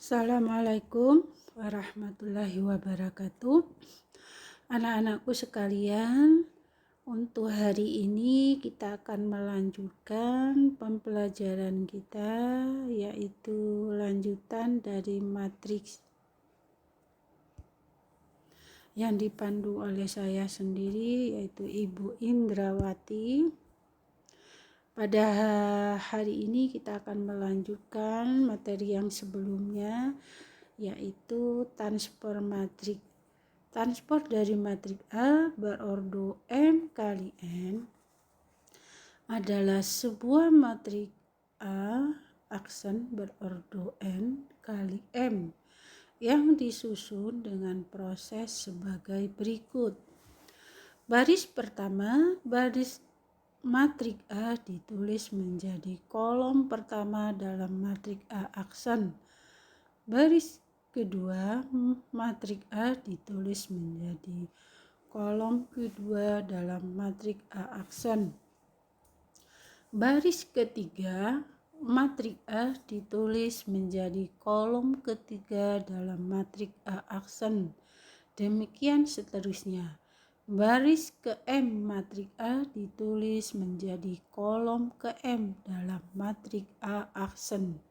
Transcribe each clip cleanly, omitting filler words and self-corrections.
Assalamualaikum warahmatullahi wabarakatuh. Anak-anakku sekalian, untuk hari ini kita akan melanjutkan pembelajaran kita, yaitu lanjutan dari matriks yang dipandu oleh saya sendiri, yaitu Ibu Indrawati. Pada hari ini kita akan melanjutkan materi yang sebelumnya, yaitu transport matrik. Transport dari matrik A berordo M kali N adalah sebuah matrik A aksen berordo N kali M yang disusun dengan proses sebagai berikut. Baris pertama, baris matrik A ditulis menjadi kolom pertama dalam matrik A aksen. Baris kedua, matrik A ditulis menjadi kolom kedua dalam matrik A aksen. Baris ketiga, matrik A ditulis menjadi kolom ketiga dalam matrik A aksen. Demikian seterusnya. Baris ke M matrik A ditulis menjadi kolom ke M dalam matrik A aksen.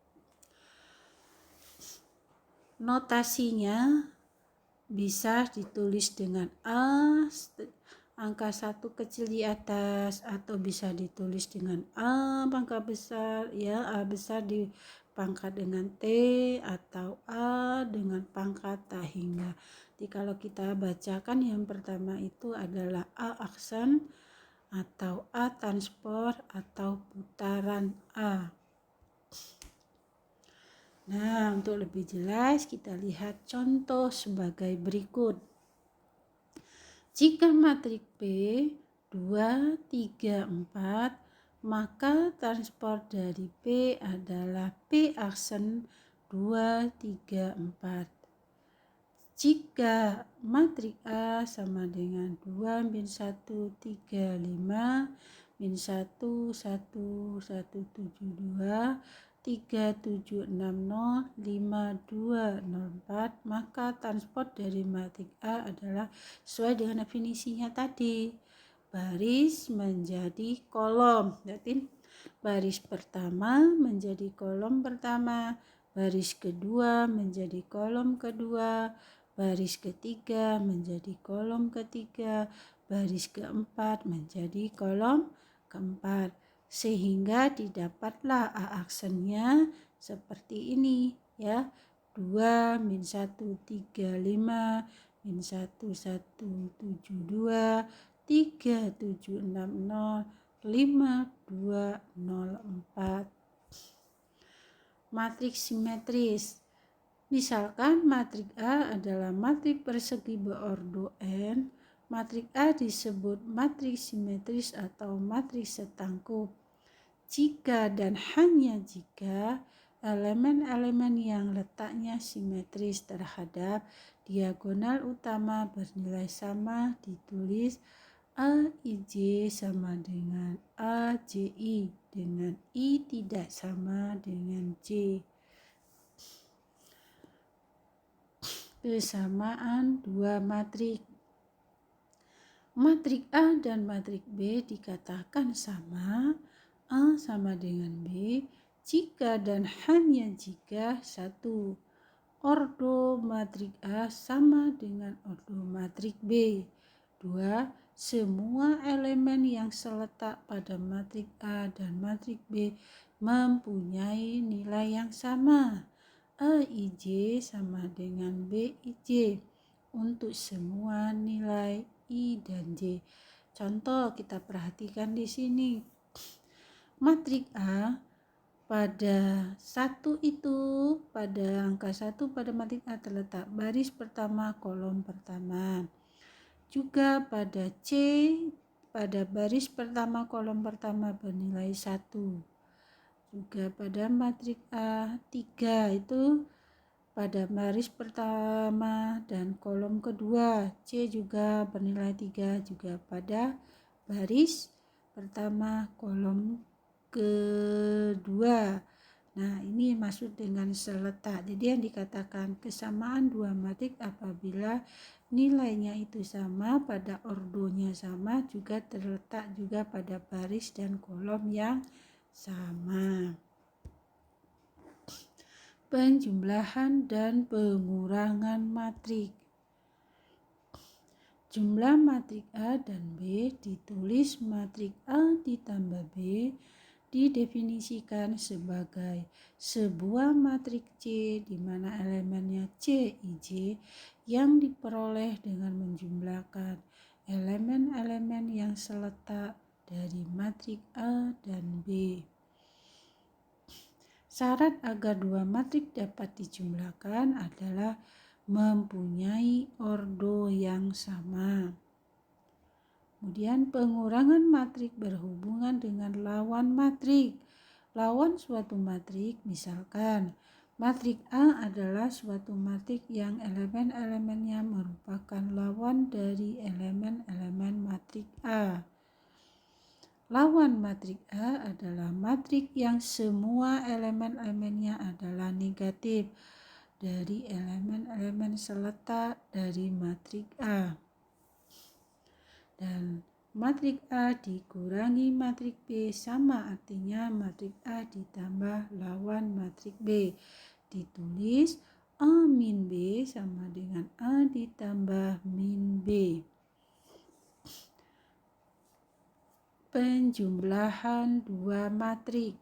Notasinya bisa ditulis dengan A angka 1 kecil di atas, atau bisa ditulis dengan A pangkat besar, ya, A besar dipangkat dengan T, atau A dengan pangkat tak hingga. Jadi kalau kita bacakan yang pertama itu adalah A aksen atau A transport atau putaran A. Nah, untuk lebih jelas kita lihat contoh sebagai berikut. Jika matrik P 2, 3, 4, maka transport dari P adalah P aksen 2, 3, 4. Jika matrik A sama dengan 2 min 1, 3, 5, min 1, 1, 1, 7, 2, 3, 7, 6, 0, 5, 2, 0, 4, maka transport dari matrik A adalah sesuai dengan definisinya tadi. Baris menjadi kolom. Berarti baris pertama menjadi kolom pertama, baris kedua menjadi kolom kedua, baris ketiga menjadi kolom ketiga, baris keempat menjadi kolom keempat, sehingga didapatlah A aksennya seperti ini, ya. 2 min 1 3 5 min 1 1 7 2 3 7 6 0 5 2 0 4. Matriks simetris. Misalkan matrik A adalah matrik persegi berordo N, matrik A disebut matriks simetris atau matriks setangkup jika dan hanya jika elemen-elemen yang letaknya simetris terhadap diagonal utama bernilai sama ditulis AIJ sama dengan AJI dengan I tidak sama dengan J. Kesamaan dua matrik. Matrik A dan matrik B dikatakan sama, A sama dengan B, jika dan hanya jika 1. Ordo matrik A sama dengan ordo matrik B. 2. Semua elemen yang seletak pada matrik A dan matrik B mempunyai nilai yang sama. AIJ sama dengan BIJ untuk semua nilai I dan J. Contoh kita perhatikan di sini. Matrik A pada 1 itu, pada angka 1 pada matrik A terletak baris pertama kolom pertama. Juga pada C pada baris pertama kolom pertama bernilai 1. Juga pada matrik A3 itu pada baris pertama dan kolom kedua, C juga bernilai 3, juga pada baris pertama kolom kedua. Nah, ini maksud dengan seletak. Jadi yang dikatakan kesamaan dua matrik apabila nilainya itu sama, pada ordonya sama, juga terletak juga pada baris dan kolom yang sama. Penjumlahan dan pengurangan matrik. Jumlah matrik A dan B ditulis matrik A ditambah B didefinisikan sebagai sebuah matrik C di mana elemennya C, I, J yang diperoleh dengan menjumlahkan elemen-elemen yang seletak dari matrik A dan B. Syarat agar dua matrik dapat dijumlahkan adalah mempunyai ordo yang sama. Kemudian pengurangan matrik berhubungan dengan lawan matrik. Lawan suatu matrik, misalkan matrik A adalah suatu matrik yang elemen-elemennya merupakan lawan dari elemen-elemen matrik A. Lawan matrik A adalah matrik yang semua elemen-elemennya adalah negatif dari elemen-elemen seletak dari matrik A. Dan matrik A dikurangi matrik B sama artinya matrik A ditambah lawan matrik B. Ditulis A min B sama dengan A ditambah min B. Penjumlahan dua matrik.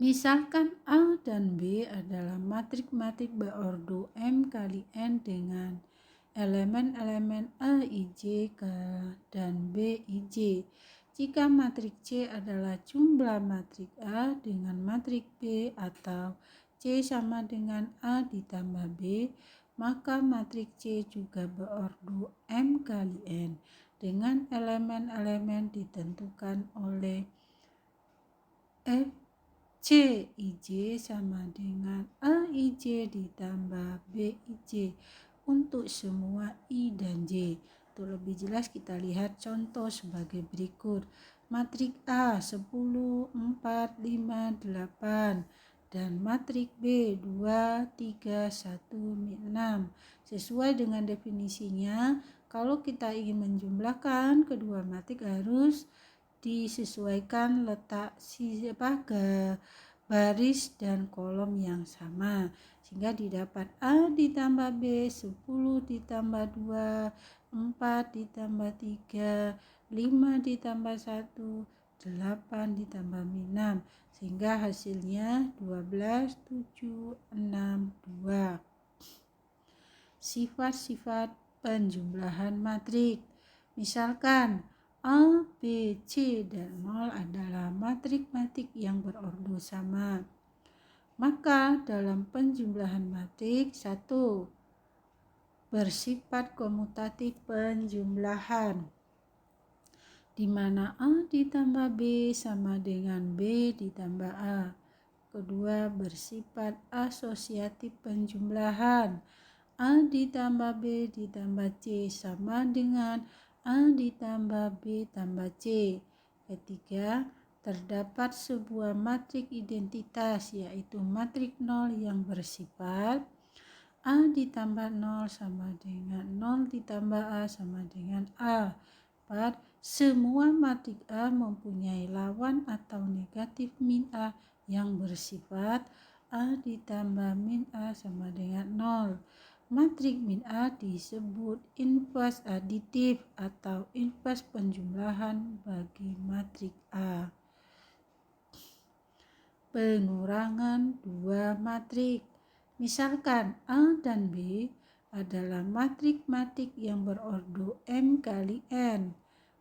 Misalkan A dan B adalah matrik-matrik berordo M kali N dengan elemen-elemen A, I, J dan B, I, J. Jika matrik C adalah jumlah matrik A dengan matrik B atau C sama dengan A ditambah B, maka matrik C juga berordo M kali N dengan elemen-elemen ditentukan oleh F C I J sama dengan A I J ditambah B I J untuk semua I dan J. Untuk lebih jelas kita lihat contoh sebagai berikut. Matrik A 10, 4, 5, 8 dan matrik B 2, 3, 1, 6. Sesuai dengan definisinya, kalau kita ingin menjumlahkan kedua matrik harus disesuaikan letak baris dan kolom yang sama, sehingga didapat A ditambah B 10 ditambah 2, 4 ditambah 3, 5 ditambah 1, 8 ditambah 6, sehingga hasilnya 12, 7, 6, 2. Sifat-sifat penjumlahan matrik. Misalkan A, B, C, dan 0 adalah matrik-matrik yang berordo sama. Maka dalam penjumlahan matrik 1 bersifat komutatif penjumlahan, di mana A ditambah B sama dengan B ditambah A. Kedua bersifat asosiatif penjumlahan, A ditambah B ditambah C sama dengan A ditambah B tambah C. Ketiga, terdapat sebuah matrik identitas yaitu matrik 0 yang bersifat A ditambah 0 sama dengan 0 ditambah A sama dengan A. 4. Semua matrik A mempunyai lawan atau negatif min A yang bersifat A ditambah min A sama dengan 0. Matrik min A disebut invers aditif atau invers penjumlahan bagi matrik A. Pengurangan dua matrik. Misalkan A dan B adalah matrik-matrik yang berordo M kali N.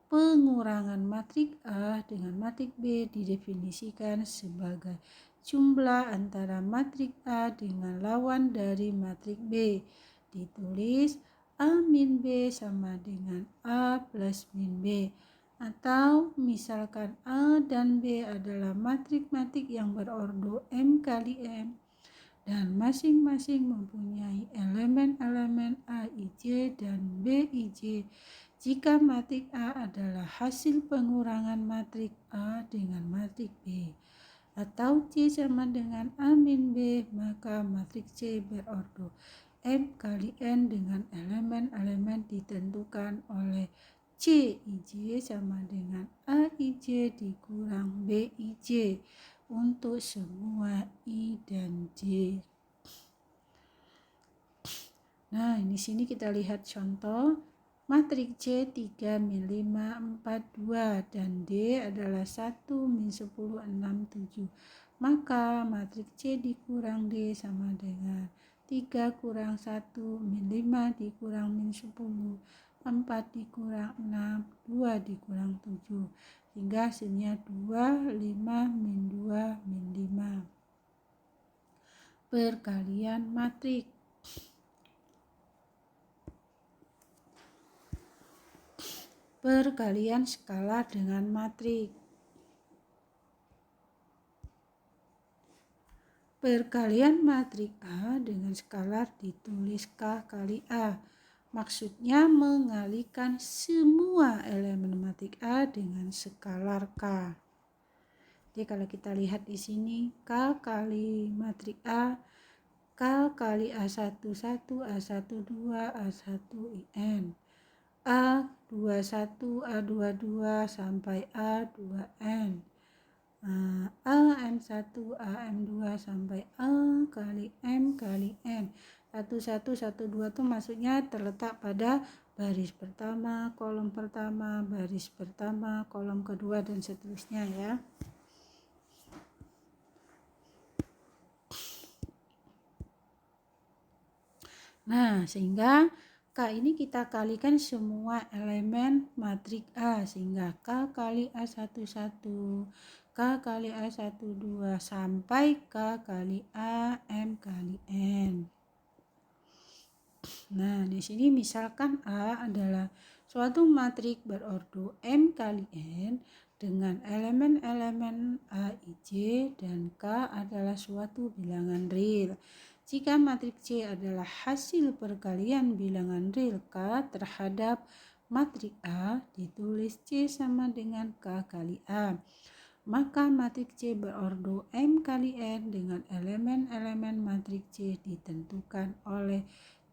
Pengurangan matrik A dengan matrik B didefinisikan sebagai jumlah antara matrik A dengan lawan dari matrik B. Ditulis A min B sama dengan A plus min B. Atau misalkan A dan B adalah matrik-matrik yang berordo M kali M dan masing-masing mempunyai elemen-elemen A, I, J, dan B, I, J. Jika matrik A adalah hasil pengurangan matrik A dengan matrik B, atau C sama dengan A min B, maka matriks C berordo M kali N dengan elemen-elemen ditentukan oleh C IJ sama dengan A IJ dikurang B IJ untuk semua I dan J. Nah, di sini kita lihat contoh matriks C 3 min 5 4 2 dan D adalah 1 min 10 6 7. Maka matriks C dikurang D sama dengan 3 kurang 1 min 5 dikurang min 10, 4 dikurang 6, 2 dikurang 7. Sehingga hasilnya 2, 5 min 2 min 5. Perkalian matriks. Perkalian skalar dengan matriks. Perkalian matriks A dengan skalar ditulis K kali A. Maksudnya mengalikan semua elemen matriks A dengan skalar K. Jadi kalau kita lihat di sini K kali matriks A, K kali A11, A12, A1IN. A21, A22 sampai A2N, AM1, AM2 sampai A kali M kali N. 11, 12 itu maksudnya terletak pada baris pertama, kolom pertama, baris pertama, kolom kedua, dan seterusnya ya. Nah, sehingga K ini kita kalikan semua elemen matriks A, sehingga K kali A11, K kali A12 sampai K kali A M kali N. Nah, di sini misalkan A adalah suatu matriks berordo M kali N dengan elemen-elemen A, I, J, dan K adalah suatu bilangan real. Jika matriks C adalah hasil perkalian bilangan real K terhadap matriks A, ditulis C sama dengan K kali A. Maka matriks C berordo M kali N dengan elemen-elemen matriks C ditentukan oleh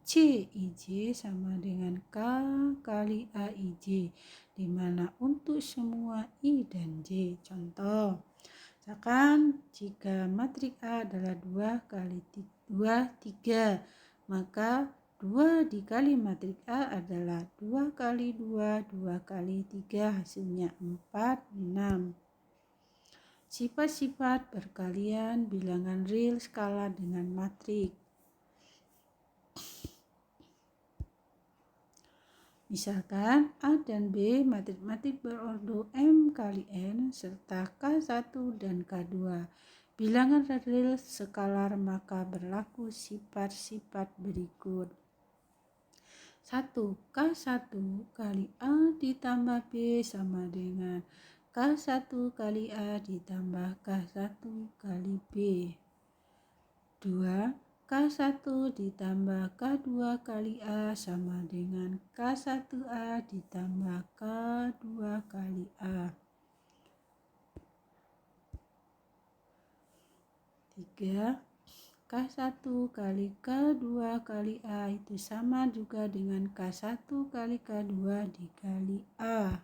C IJ sama dengan K kali A IJ, di mana untuk semua I dan J. Contoh, misalkan jika matriks A adalah 2 kali 2, 3, maka 2 dikali matriks A adalah 2 kali 2, 2 kali 3, hasilnya 4, 6. Sifat-sifat perkalian bilangan real skala dengan matriks. Misalkan A dan B matriks berordo M kali N serta K1 dan K2. Bilangan real skalar, maka berlaku sifat-sifat berikut. 1. K1 kali A ditambah B sama dengan K1 kali A ditambah K1 kali B. 2. K1 ditambah K2 kali A sama dengan K1A ditambah K2 kali A. 3. K1 kali K2 kali A itu sama juga dengan K1 kali K2 dikali A.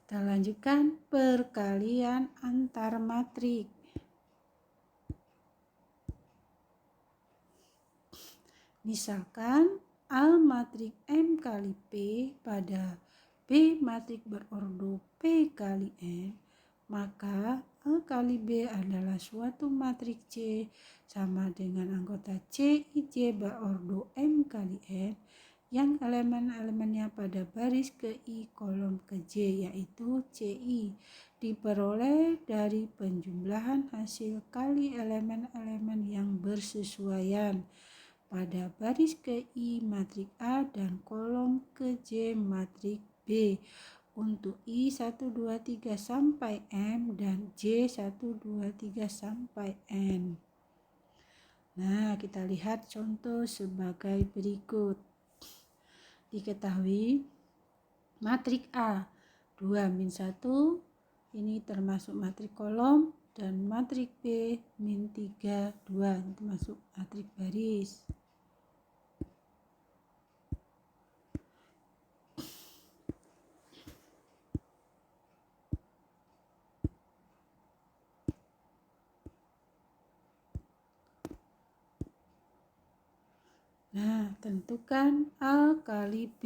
Kita lanjutkan perkalian antar matriks. Misalkan A matriks M kali P pada B matriks berordo P kali N, maka A kali B adalah suatu matriks C sama dengan anggota C IJ berordo M kali N yang elemen-elemennya pada baris ke I kolom ke J, yaitu CI, diperoleh dari penjumlahan hasil kali elemen-elemen yang bersesuaian pada baris ke I matriks A dan kolom ke J matriks B untuk I 1, 2, 3 sampai M dan J 1, 2, 3 sampai N. Nah, kita lihat contoh sebagai berikut. Diketahui Matrik A 2 min 1 ini termasuk matrik kolom, dan matrik B min 3 2 termasuk matrik baris. Nah, tentukan A kali B.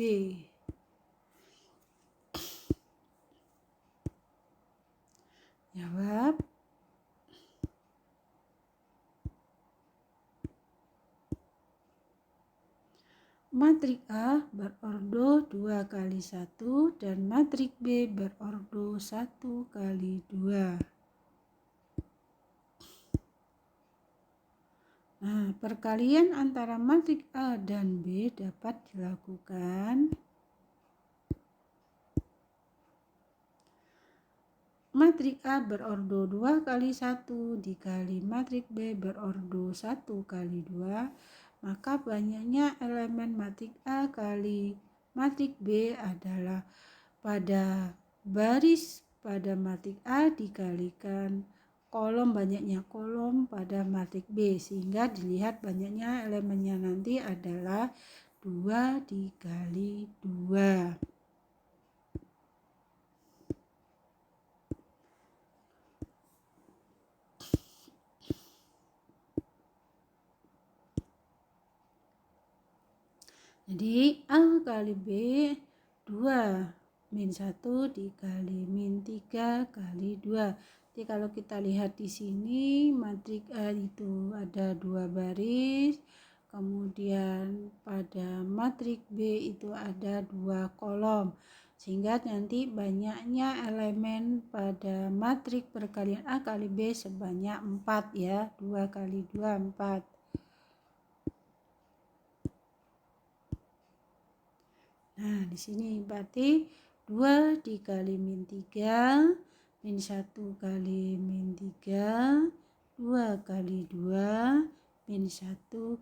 Jawab. Matrik A berordo 2 kali 1 dan matrik B berordo 1 kali 2. Nah, perkalian antara matrik A dan B dapat dilakukan. Matrik A berordo 2 kali 1 dikali matrik B berordo 1 kali 2, maka banyaknya elemen matrik A kali matrik B adalah pada baris pada matrik A dikalikan kolom banyaknya kolom pada matrik B, sehingga dilihat banyaknya elemennya nanti adalah 2 dikali 2. Jadi A kali B 2 min 1 dikali min 3 kali 2. Jadi kalau kita lihat di sini matrik A itu ada 2 baris, kemudian pada matrik B itu ada 2 kolom, sehingga nanti banyaknya elemen pada matrik perkalian A kali B sebanyak 4 ya. 2 kali 2 4. Nah, di sini berarti 2 dikali min 3 min 1 kali min 3, 2 kali 2 min 1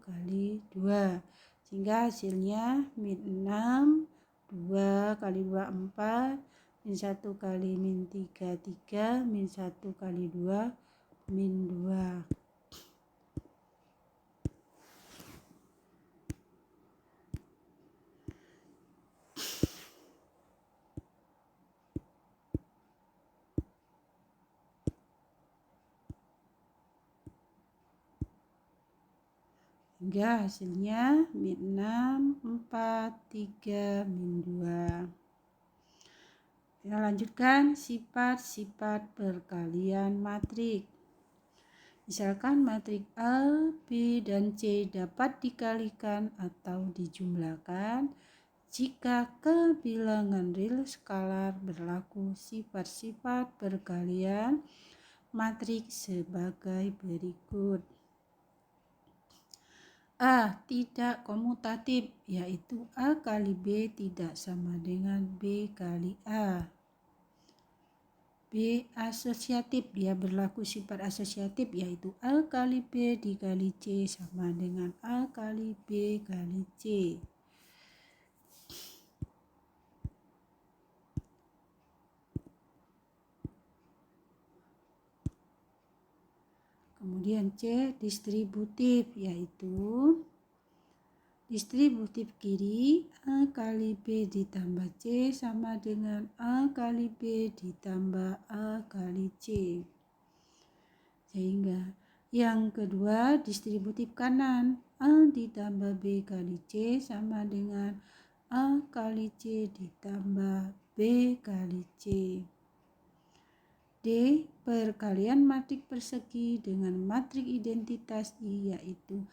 kali 2, sehingga hasilnya min 6, 2 kali 2 4, min 1 kali min 3 3, min 1 kali 2 min 2. Hingga hasilnya min 6, 4, 3, min 2. Kita lanjutkan sifat-sifat perkalian matrik. Misalkan matrik A, B, dan C dapat dikalikan atau dijumlahkan jika kebilangan real skalar berlaku. Sifat-sifat perkalian matrik sebagai berikut. A tidak komutatif, yaitu A kali B tidak sama dengan B kali A. B asosiatif, dia berlaku sifat asosiatif, yaitu A kali B dikali C sama dengan A kali B kali C. Kemudian C distributif, yaitu distributif kiri A kali B ditambah C sama dengan A kali B ditambah A kali C. Sehingga yang kedua distributif kanan A ditambah B kali C sama dengan A kali C ditambah B kali C. D. Perkalian matrik persegi dengan matrik identitas I, yaitu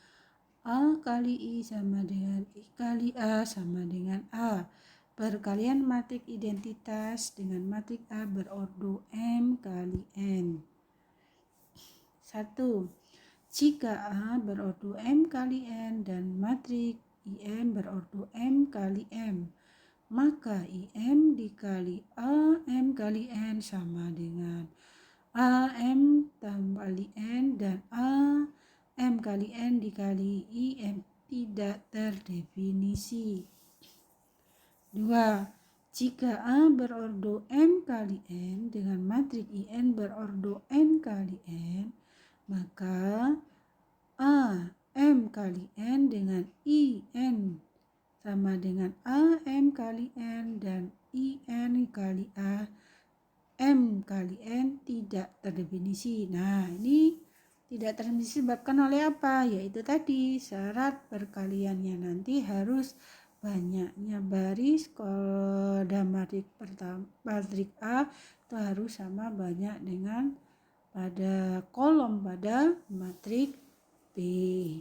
A kali I sama dengan I kali A sama dengan A. Perkalian matrik identitas dengan matrik A berordo M kali N. 1. Jika A berordo M kali N dan matrik IM berordo M kali M, maka IM dikali AM kali N sama dengan AM kali N dan AM kali N dikali IM tidak terdefinisi. 2. Jika A berordo M kali N dengan matrik IN berordo N kali N, maka A M kali N dengan IN sama dengan A M kali N dan IN kali A M kali N tidak terdefinisi. Nah, ini tidak terdefinisi disebabkan oleh apa? Yaitu tadi syarat perkaliannya nanti harus banyaknya baris pada matrik pertama, matrik A itu harus sama banyak dengan pada kolom pada matrik B.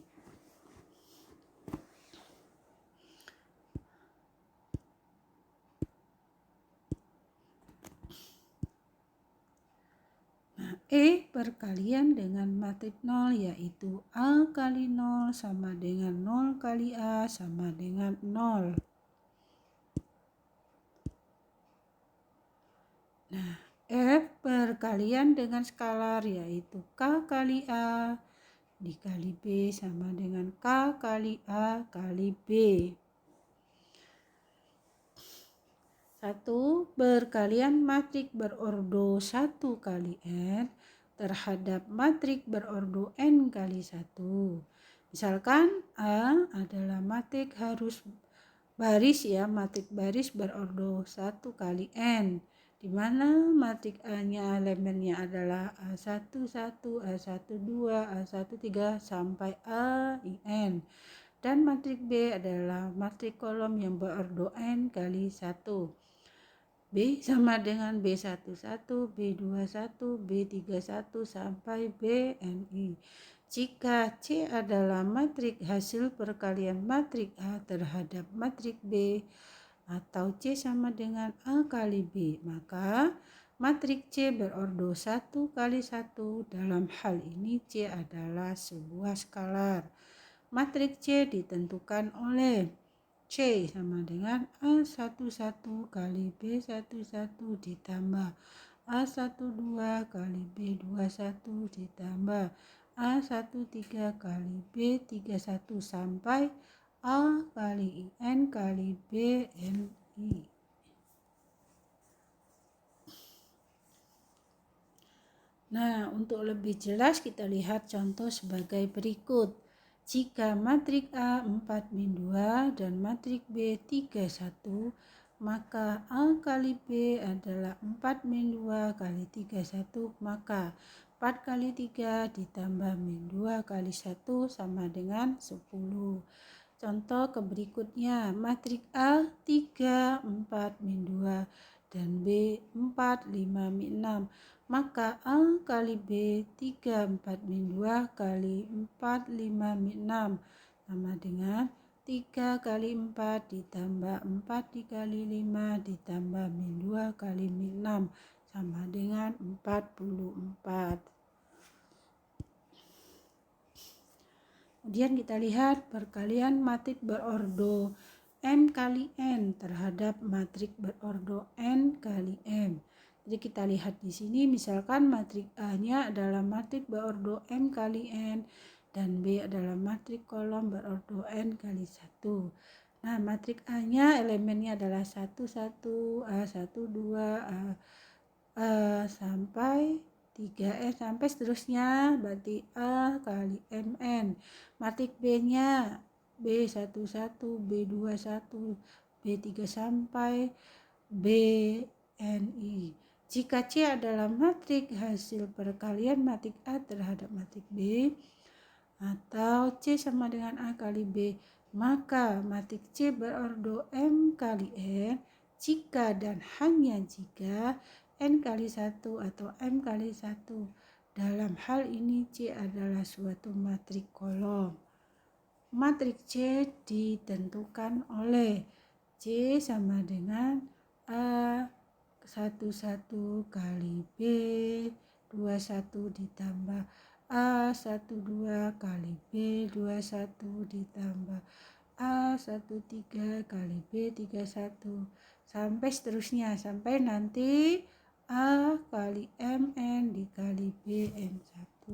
E perkalian dengan matrik 0 yaitu A kali 0 sama dengan 0 kali A sama dengan 0. Nah, F perkalian dengan skalar yaitu K kali A dikali B sama dengan K kali A kali B. 1. Perkalian matrik berordo 1 kali N terhadap matrik berordo N kali 1. Misalkan A adalah matrik harus baris ya, matrik baris berordo 1 kali N, di mana matrik A-nya elemennya adalah A1, 1, A1, 2, A1, 3 sampai AIN. Dan matrik B adalah matrik kolom yang berordo N kali 1. B sama dengan B11, B21, B31 sampai BNI. Jika C adalah matrik hasil perkalian matrik A terhadap matrik B atau C sama dengan A kali B, maka matrik C berordo 1 kali 1. Dalam hal ini C adalah sebuah skalar. Matrik C ditentukan oleh C sama dengan A11 kali B11 ditambah A12 kali B21 ditambah A13 kali B31 sampai A kali IN kali BNI. Nah, untuk lebih jelas kita lihat contoh sebagai berikut. Jika matrik A 4-2 dan matrik B 3-1, maka A kali B adalah 4-2 kali 3-1, maka 4 kali 3 ditambah min 2 kali 1 sama dengan 10. Contoh berikutnya, matrik A 3, 4, min 2 dan B 4, 5, min 6. Maka A kali B 3, 4, min 2 kali 4, 5, min 6 sama dengan 3 kali 4 ditambah 4 dikali 5 ditambah min 2 kali min 6 sama dengan 44. Kemudian kita lihat perkalian matrik berordo M kali N terhadap matrik berordo N kali M. Jadi kita lihat di sini misalkan matrik A-nya adalah matrik berordo M kali N dan B adalah matrik kolom berordo N kali 1. Nah, matrik A-nya elemennya adalah 1, 1, A1, 2, A sampai 3S sampai seterusnya, berarti A kali MN. Matrik B-nya B11, B21, B3 sampai BNI. Jika C adalah matrik hasil perkalian matrik A terhadap matrik B atau C sama dengan A kali B, maka matrik C berordo M kali N jika dan hanya jika N kali 1 atau M kali 1. Dalam hal ini C adalah suatu matrik kolom. Matrik C ditentukan oleh C sama dengan A11 kali B21 ditambah A12 kali B21 ditambah A13 kali B31 sampai seterusnya, sampai nanti A kali MN dikali BN1.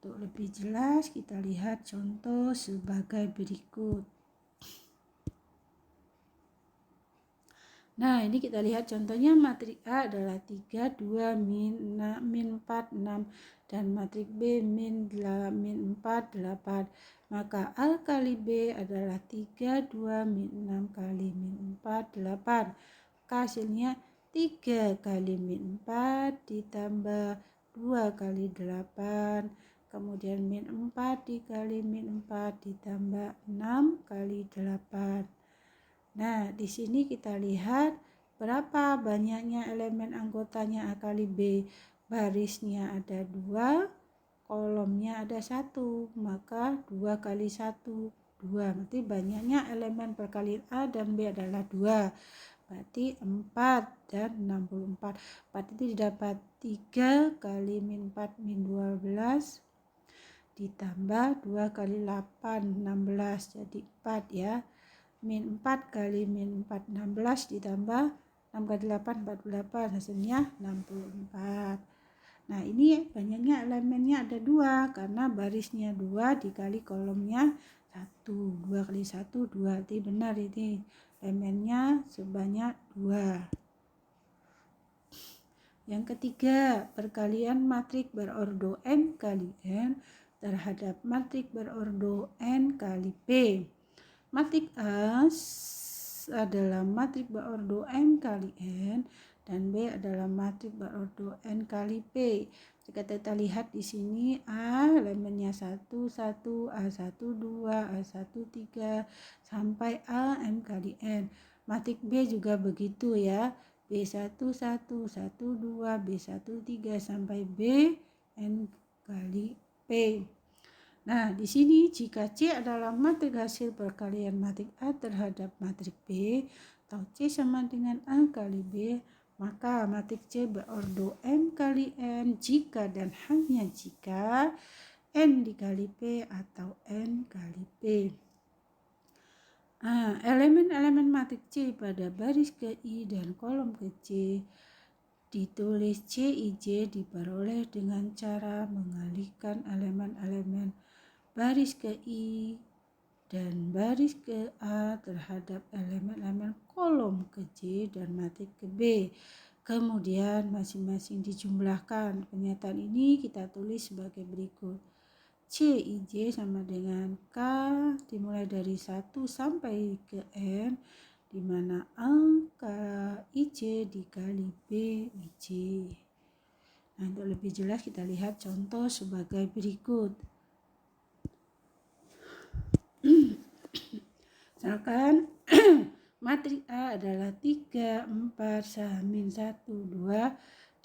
Untuk lebih jelas kita lihat contoh sebagai berikut. Nah, ini kita lihat contohnya matriks A adalah 3, 2, min 4, 6, dan matriks B min 4, 8. Maka A kali B adalah 3, 2, min 6 kali min 4, 8. Maka hasilnya 3 kali min 4 ditambah 2 kali 8. Kemudian min 4 dikali min 4 ditambah 6 kali 8. Nah, di sini kita lihat berapa banyaknya elemen anggotanya A kali B. Barisnya ada 2, kolomnya ada 1, maka 2 kali 1, 2. Berarti banyaknya elemen perkalian A dan B adalah 2. Berarti 4 dan 64. 4 itu didapat 3 kali min 4 min 12 ditambah 2 kali 8, 16. Jadi 4 ya. Min 4 kali min 4, 16 ditambah 6 kali 8, 48, hasilnya 64. Nah, ini banyaknya elemennya ada 2 karena barisnya 2 dikali kolomnya 1. 2 kali 1, 2. Jadi benar ini elemennya sebanyak 2. Yang ketiga, perkalian matriks berordo n kali n terhadap matriks berordo n kali p. Matriks A adalah matriks berordo n kali n dan B adalah matriks berordo n kali P. Jika kita lihat di sini A elemennya 1, 1, A1, 2, A1, 3 sampai A n kali n. Matriks B juga begitu ya. B1, 1, 1, 2, B1, 3 sampai B n kali P. Nah, di sini jika C adalah matriks hasil perkalian matriks A terhadap matriks B atau C sama dengan A kali B, maka matriks C berordo n kali n jika dan hanya jika n dikali P atau n kali P. Elemen-elemen matriks C pada baris ke I dan kolom ke C ditulis CIJ diperoleh dengan cara mengalihkan elemen-elemen baris ke I dan baris ke A terhadap elemen-elemen kolom ke J dan matriks ke B. Kemudian masing-masing dijumlahkan. Pernyataan ini kita tulis sebagai berikut. CIJ sama dengan K dimulai dari 1 sampai ke N, di mana A K IJ dikali B IJ. Nah, untuk lebih jelas kita lihat contoh sebagai berikut. Misalkan matriks A adalah 3, 4, 1, 2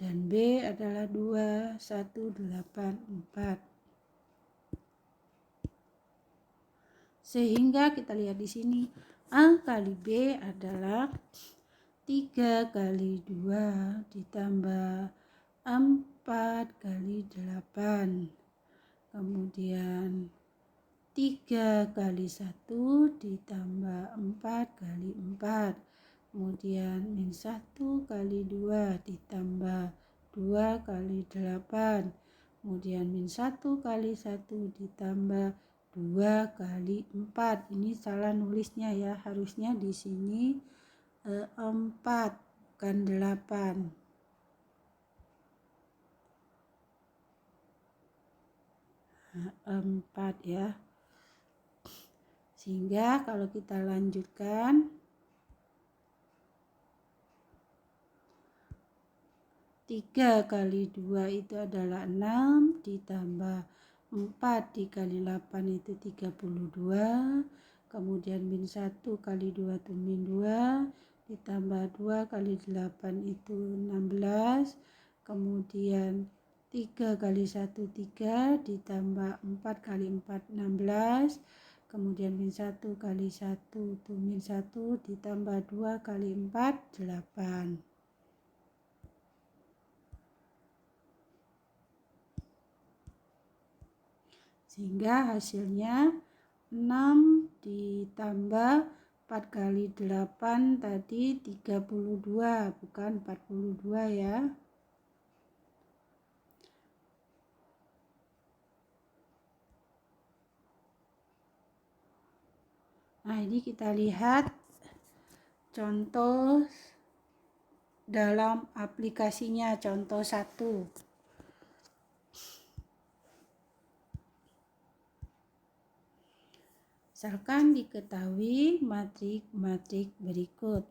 dan B adalah 2, 1, 8, 4. Sehingga kita lihat di sini A kali B adalah 3 kali 2 ditambah 4 kali 8. Kemudian 3 kali 1 ditambah 4 kali 4. Kemudian min 1 kali 2 ditambah 2 kali 8. Kemudian min 1 kali 1 ditambah 2 kali 4. Ini salah nulisnya ya, harusnya di sini 4 bukan 8. Nah, 4 ya. Sehingga kalau kita lanjutkan 3 kali 2 itu adalah 6 ditambah 4 dikali 8 itu 32. Kemudian min 1 kali 2 itu min 2 ditambah 2 kali 8 itu 16. Kemudian 3 kali 1 3 ditambah 4 kali 4 16. Kemudian min 1 kali 1 itu min 1 ditambah 2 kali 4 8. Sehingga hasilnya 6 ditambah 4 kali 8 tadi 32 bukan 42 ya. Nah, ini kita lihat contoh dalam aplikasinya. Contoh 1. Misalkan diketahui matrik berikut.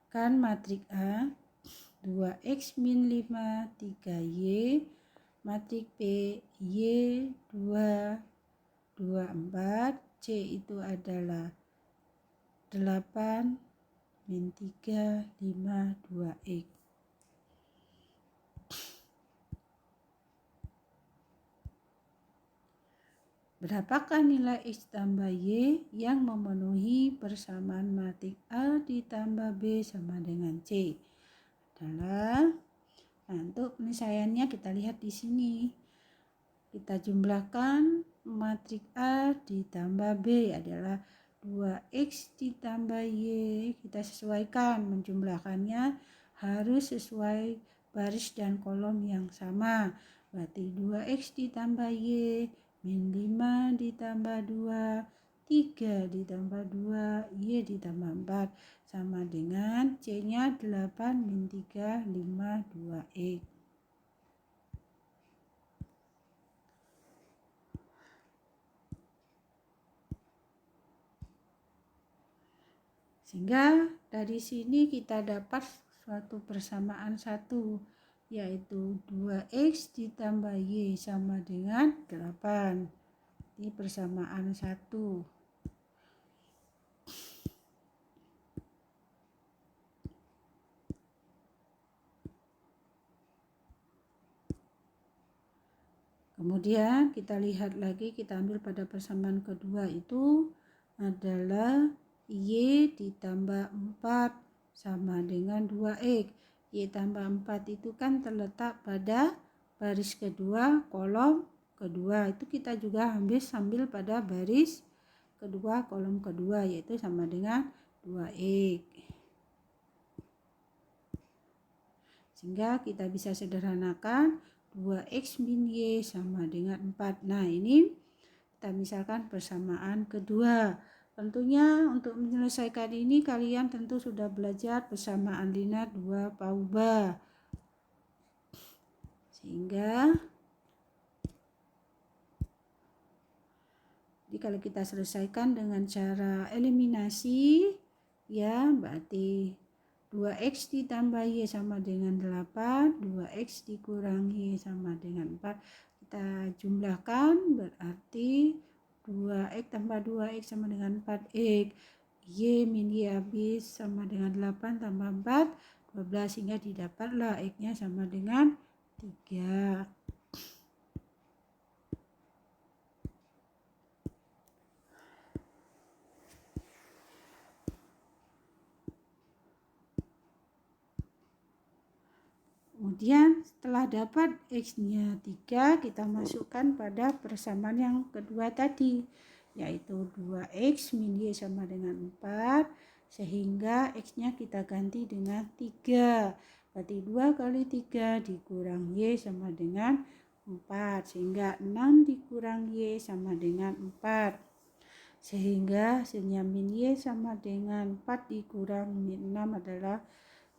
Kan matrik A 2x min 5 3y, matrik B y 2 2 4, C itu adalah 8 min 3 5 2x. Berapakah nilai X tambah Y yang memenuhi persamaan matrik A ditambah B sama dengan C? Adalah, untuk penyelesaiannya kita lihat di sini. Kita jumlahkan matrik A ditambah B adalah 2X ditambah Y. Kita sesuaikan, menjumlahkannya harus sesuai baris dan kolom yang sama. Berarti 2X ditambah Y min 5 ditambah 2, 3 ditambah 2, Y ditambah 4 sama dengan C-nya 8 min 3, 5, 2X. Sehingga dari sini kita dapat suatu persamaan satu, yaitu 2x ditambah y sama dengan 8. Ini persamaan satu. Kemudian kita lihat lagi, kita ambil pada persamaan kedua itu adalah y ditambah 4 sama dengan 2x. Y tambah 4 itu kan terletak pada baris kedua, kolom kedua. Itu kita juga ambil sambil pada baris kedua, kolom kedua, yaitu sama dengan 2x. Sehingga kita bisa sederhanakan 2x min y sama dengan 4. Nah, ini kita misalkan persamaan kedua. Tentunya untuk menyelesaikan ini kalian tentu sudah belajar persamaan linear 2 pauba. Sehingga jadi kalau kita selesaikan dengan cara eliminasi, ya berarti 2x ditambah y sama dengan 8, 2x dikurangi y sama dengan 4. Kita jumlahkan berarti 2x tambah 2x sama dengan 4x. Y min y habis sama dengan 8 tambah 4, 12, sehingga didapatlah x-nya sama dengan 3. Kemudian setelah dapat X-nya 3, kita masukkan pada persamaan yang kedua tadi, yaitu 2X min Y sama dengan 4, sehingga X-nya kita ganti dengan 3. Berarti 2 kali 3 dikurang Y sama dengan 4, sehingga 6 dikurang Y sama dengan 4. Sehingga hasilnya min Y sama dengan 4 dikurang min 6 adalah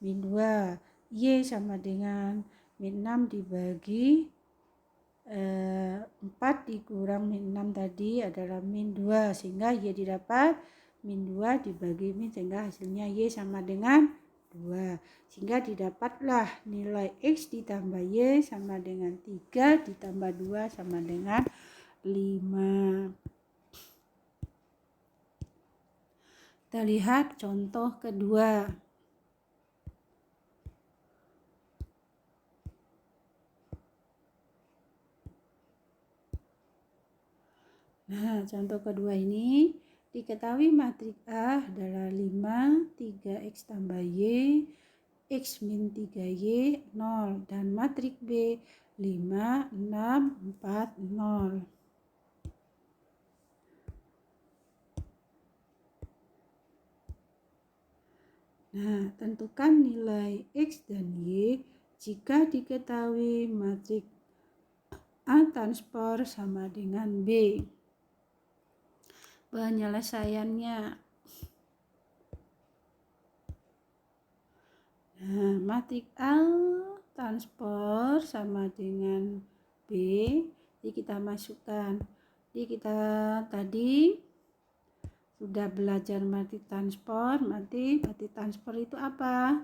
min 2. Y sama dengan min 6 dibagi 4 dikurang min 6 tadi adalah min 2. Sehingga Y didapat min 2 dibagi min, sehingga hasilnya Y sama dengan 2. Sehingga didapatlah nilai X ditambah Y sama dengan 3 ditambah 2 sama dengan 5. Kita lihat contoh kedua. Nah, contoh kedua ini diketahui matrik A adalah 5, 3x tambah y, x min 3y, 0. Dan matrik B 5, 6, 4, 0. Nah, tentukan nilai x dan y jika diketahui matrik A transport sama dengan B. Penyelesaiannya. Nah, matriks A transport sama dengan B. Jadi kita masukkan. Jadi kita tadi sudah belajar matriks transport. Matriks transport itu apa?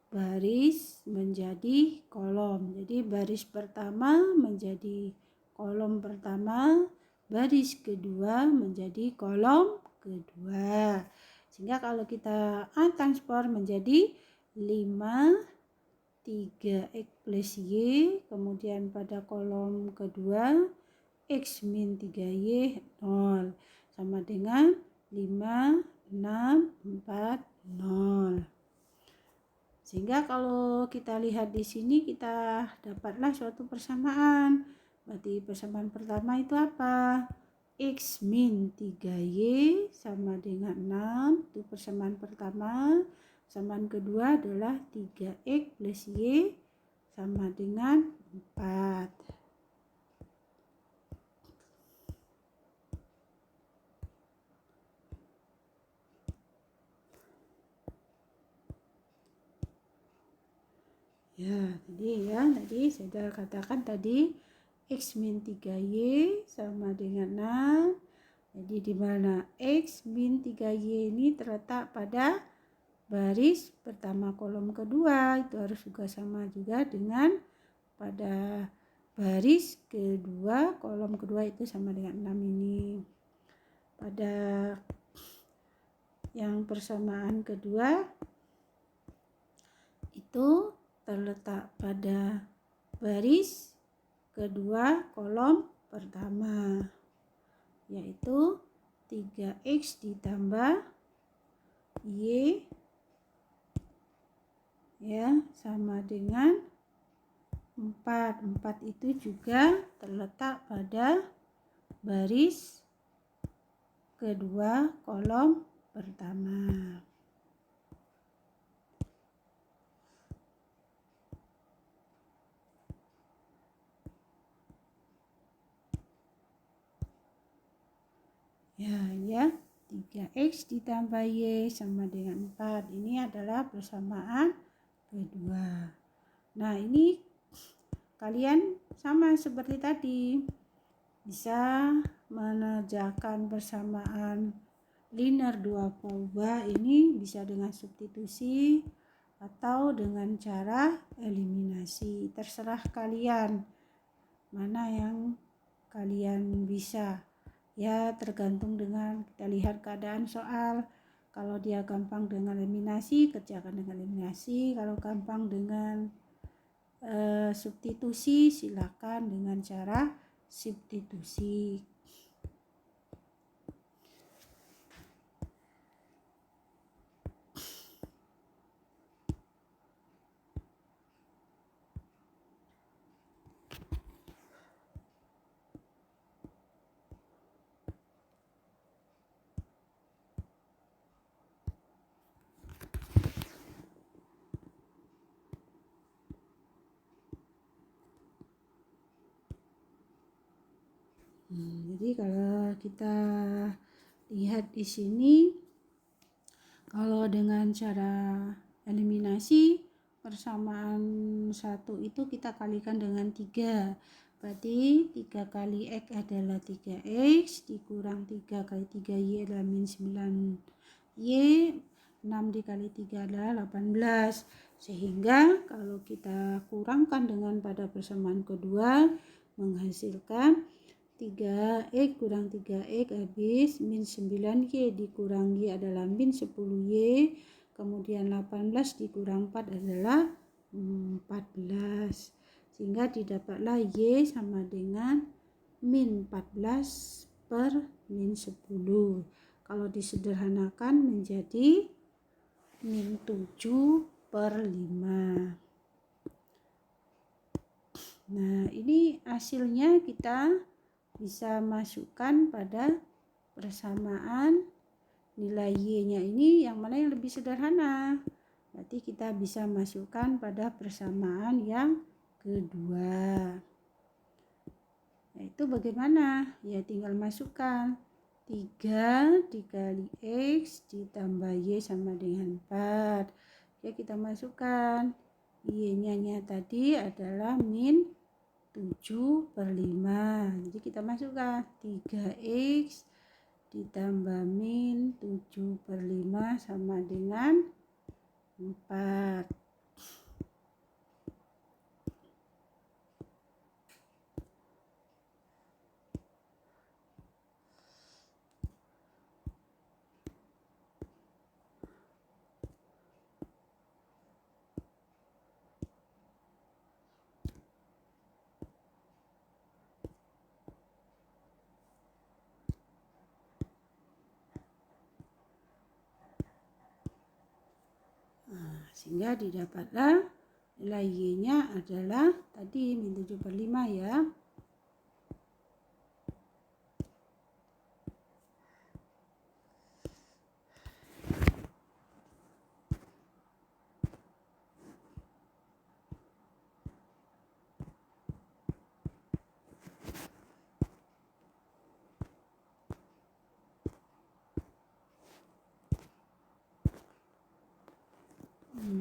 Baris menjadi kolom. Jadi baris pertama menjadi kolom pertama, baris kedua menjadi kolom kedua. Sehingga kalau kita transport menjadi 5 3x plus y, kemudian pada kolom kedua x min 3y 0 sama dengan 5 6 4 0. Sehingga kalau kita lihat di sini kita dapatlah suatu persamaan. Berarti persamaan pertama itu apa? X min 3y sama dengan 6. Itu persamaan pertama. Persamaan kedua adalah 3x plus y sama dengan 4. Ya, tadi saya katakan tadi X min 3Y sama dengan 6. Jadi di mana X min 3Y ini terletak pada baris pertama kolom kedua, itu harus juga sama juga dengan pada baris kedua kolom kedua itu sama dengan 6 ini. Pada yang persamaan kedua itu terletak pada baris kedua kolom pertama, yaitu 3x ditambah y sama dengan 4. 4 itu juga terletak pada baris kedua kolom pertama. Ya, 3x ditambah y sama dengan 4. Ini adalah persamaan kedua. Nah, ini kalian sama seperti tadi. Bisa mengerjakan persamaan linear 2 coba ini bisa dengan substitusi atau dengan cara eliminasi. Terserah kalian mana yang kalian bisa. Ya, tergantung dengan kita lihat keadaan soal. Kalau dia gampang dengan eliminasi, kerjakan dengan eliminasi. Kalau gampang dengan substitusi, silakan dengan cara substitusi. Jadi kalau kita lihat di sini, kalau dengan cara eliminasi persamaan 1 itu kita kalikan dengan 3. Berarti 3 kali x adalah 3x dikurang 3 kali 3y adalah min 9y, 6 dikali 3 adalah 18. Sehingga kalau kita kurangkan dengan pada persamaan kedua menghasilkan 3x kurang 3x habis min 9y dikurang y adalah min 10y, kemudian 18 dikurang 4 adalah 14, sehingga didapatlah y sama dengan min 14 per min 10. Kalau disederhanakan menjadi min 7 per 5. Nah, ini hasilnya kita bisa masukkan pada persamaan nilai y-nya ini yang mana yang lebih sederhana. Berarti kita bisa masukkan pada persamaan yang kedua. Yaitu bagaimana? Ya tinggal masukkan 3 dikali x ditambah y sama dengan 4. Ya, kita masukkan Y-nya tadi adalah min 7/5. Jadi kita masukkan 3x ditambah min 7/5 sama dengan 4. Sehingga didapatlah nilai Y-nya adalah tadi min 7/5 ya.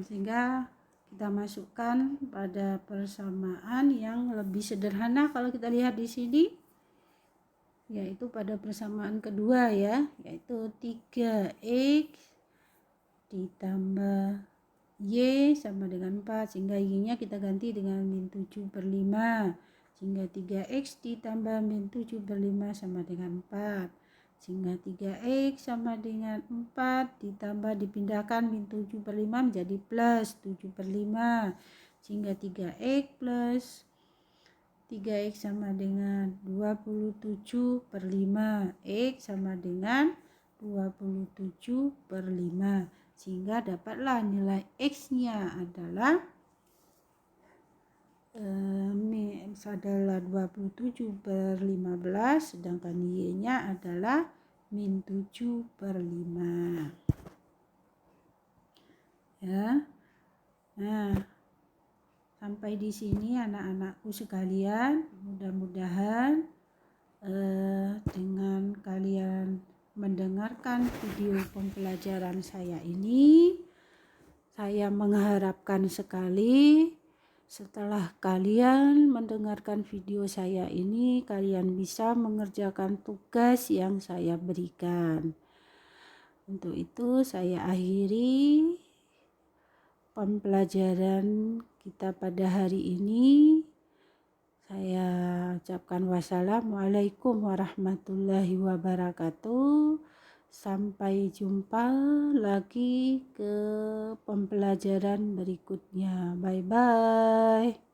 Sehingga kita masukkan pada persamaan yang lebih sederhana kalau kita lihat di sini, yaitu pada persamaan kedua ya, yaitu 3x ditambah Y sama dengan 4, sehingga Y-nya kita ganti dengan min 7/5, sehingga 3x ditambah min 7/5 sama dengan 4, sehingga 3x sama dengan 4 ditambah dipindahkan min 7/5 menjadi plus 7/5, sehingga 3x plus 3x sama dengan 27/5, x sama dengan 27/5, sehingga dapatlah nilai x-nya adalah 27/15, sedangkan y-nya adalah min 7/5 ya. Nah, sampai di sini anak-anakku sekalian, mudah-mudahan dengan kalian mendengarkan video pembelajaran saya ini, saya mengharapkan sekali setelah kalian mendengarkan video saya ini, kalian bisa mengerjakan tugas yang saya berikan. Untuk itu saya akhiri pembelajaran kita pada hari ini. Saya ucapkan wassalamualaikum warahmatullahi wabarakatuh. Sampai jumpa lagi ke pembelajaran berikutnya. Bye-bye.